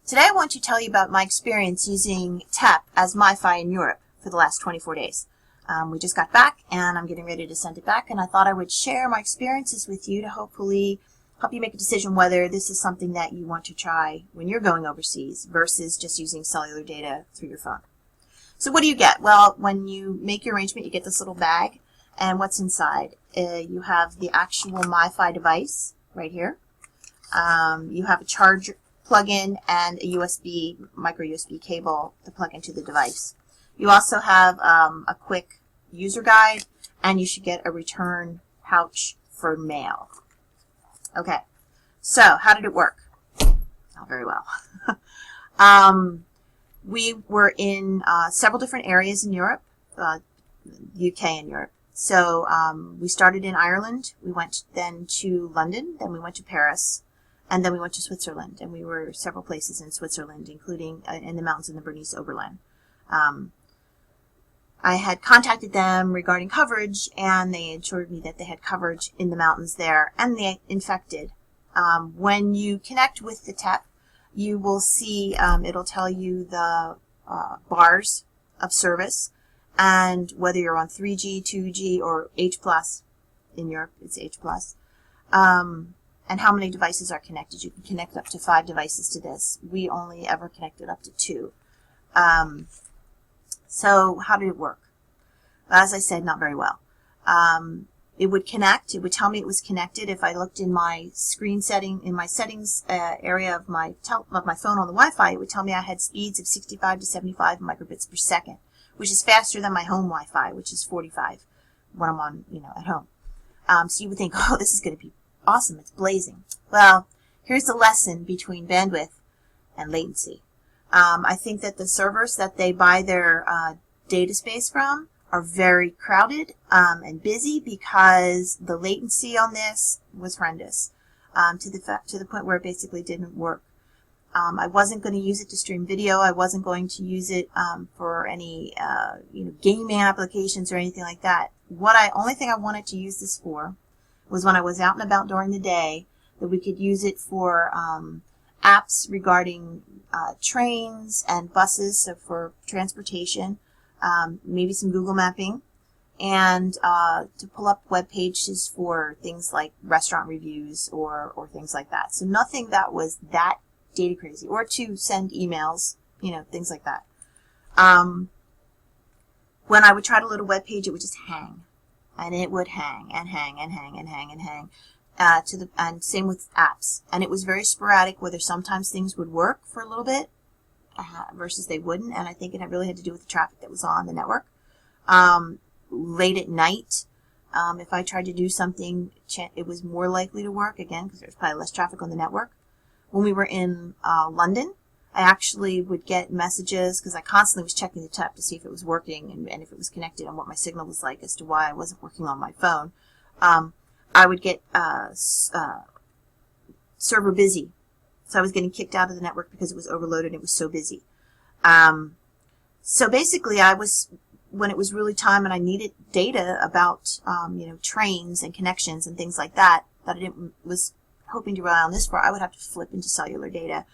Today I want to tell you about my experience using TEP as MiFi in Europe for the last 24 days. We just got back and I'm getting ready to send it back, and I thought I would share my experiences with you to hopefully help you make a decision whether this is something that you want to try when you're going overseas versus just using cellular data through your phone. So what do you get? Well, when you make your arrangement, you get this little bag, and what's inside? You have the actual MiFi device right here. You have a charger plug-in and a USB, micro USB cable to plug into the device. You also have a quick user guide, and you should get a return pouch for mail. Okay, so how did it work? Not very well. We were in several different areas in Europe, UK and Europe. So we started in Ireland, we went then to London, then we went to Paris, and then we went to Switzerland, and we were several places in Switzerland, including in the mountains in the Bernese Oberland. I had contacted them regarding coverage, and they assured me that they had coverage in the mountains there, and they infected. When you connect with the TEP, you will see it'll tell you the bars of service, and whether you're on 3G, 2G, or H+, in Europe it's H+, and how many devices are connected. You can connect up to 5 devices to this. We only ever connected up to 2. So how did it work? As I said, not very well. It would connect. It would tell me it was connected. If I looked in my screen setting, in my settings area of my phone on the Wi-Fi, it would tell me I had speeds of 65 to 75 megabits per second, which is faster than my home Wi-Fi, which is 45 when I'm on, at home. So you would think, oh, this is going to be awesome. It's blazing. Well, here's the lesson between bandwidth and latency. I think that the servers that they buy their data space from are very crowded and busy, because the latency on this was horrendous, to the point where it basically didn't work. I wasn't going to use it to stream video. I wasn't going to use it for any gaming applications or anything like that. Only thing I wanted to use this for was when I was out and about during the day, that we could use it for apps regarding trains and buses, so for transportation, maybe some Google mapping, and to pull up web pages for things like restaurant reviews or things like that. So nothing that was that data crazy, or to send emails, things like that. When I would try to load a web page, it would just hang, and it would hang and hang and hang and hang and hang. And same with apps. And it was very sporadic, whether sometimes things would work for a little bit versus they wouldn't. And I think it really had to do with the traffic that was on the network. Late at night, if I tried to do something, it was more likely to work, again, because there's probably less traffic on the network. When we were in London, I actually would get messages, because I constantly was checking the TEP to see if it was working and if it was connected and what my signal was like as to why I wasn't working on my phone. I would get server busy. So I was getting kicked out of the network because it was overloaded and it was so busy. So basically when it was really time and I needed data about, trains and connections and things like that, that I was hoping to rely on this for, I would have to flip into cellular data.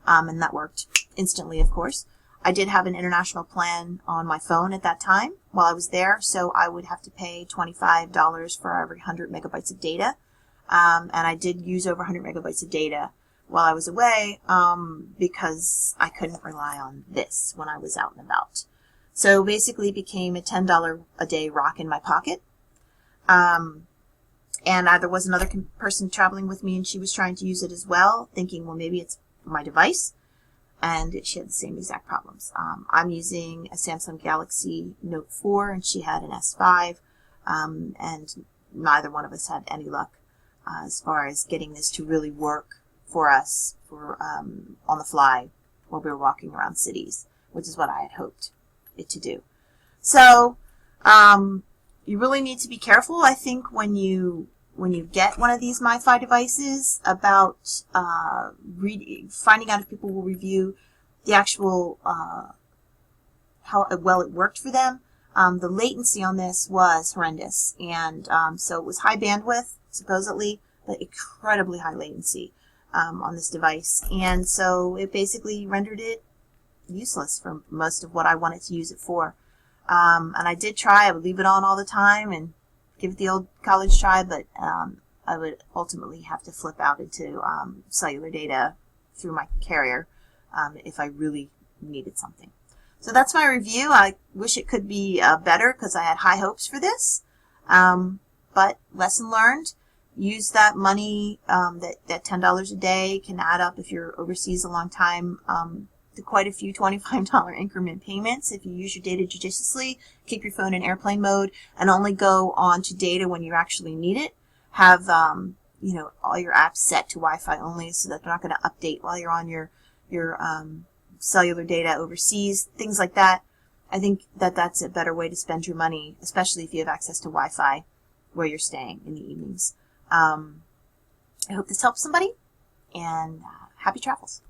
And that worked instantly, of course. I did have an international plan on my phone at that time while I was there, so I would have to pay $25 for every 100 megabytes of data. And I did use over 100 megabytes of data while I was away, because I couldn't rely on this when I was out and about. So basically it became a $10 a day rock in my pocket. And there was another person traveling with me, and she was trying to use it as well, thinking, well, maybe it's my device. And she had the same exact problems. I'm using a Samsung Galaxy Note 4, and she had an S5, and neither one of us had any luck as far as getting this to really work for us on the fly while we were walking around cities, which is what I had hoped it to do. So you really need to be careful, I think, when you get one of these MiFi devices, about finding out if people will review the actual how well it worked for them. The latency on this was horrendous, and so it was high bandwidth, supposedly, but incredibly high latency. on this device. And so it basically rendered it useless for most of what I wanted to use it for. And I did try. I would leave it on all the time and give it the old college try, but I would ultimately have to flip out into cellular data through my carrier if I really needed something. So that's my review. I wish it could be better because I had high hopes for this. But lesson learned. Use that money, that $10 a day can add up if you're overseas a long time to quite a few $25 increment payments if you use your data judiciously. Keep your phone in airplane mode and only go on to data when you actually need it. Have all your apps set to Wi-Fi only so that they're not going to update while you're on your cellular data overseas, things like that. I think that's a better way to spend your money, especially if you have access to Wi-Fi where you're staying in the evenings. I hope this helps somebody, and happy travels.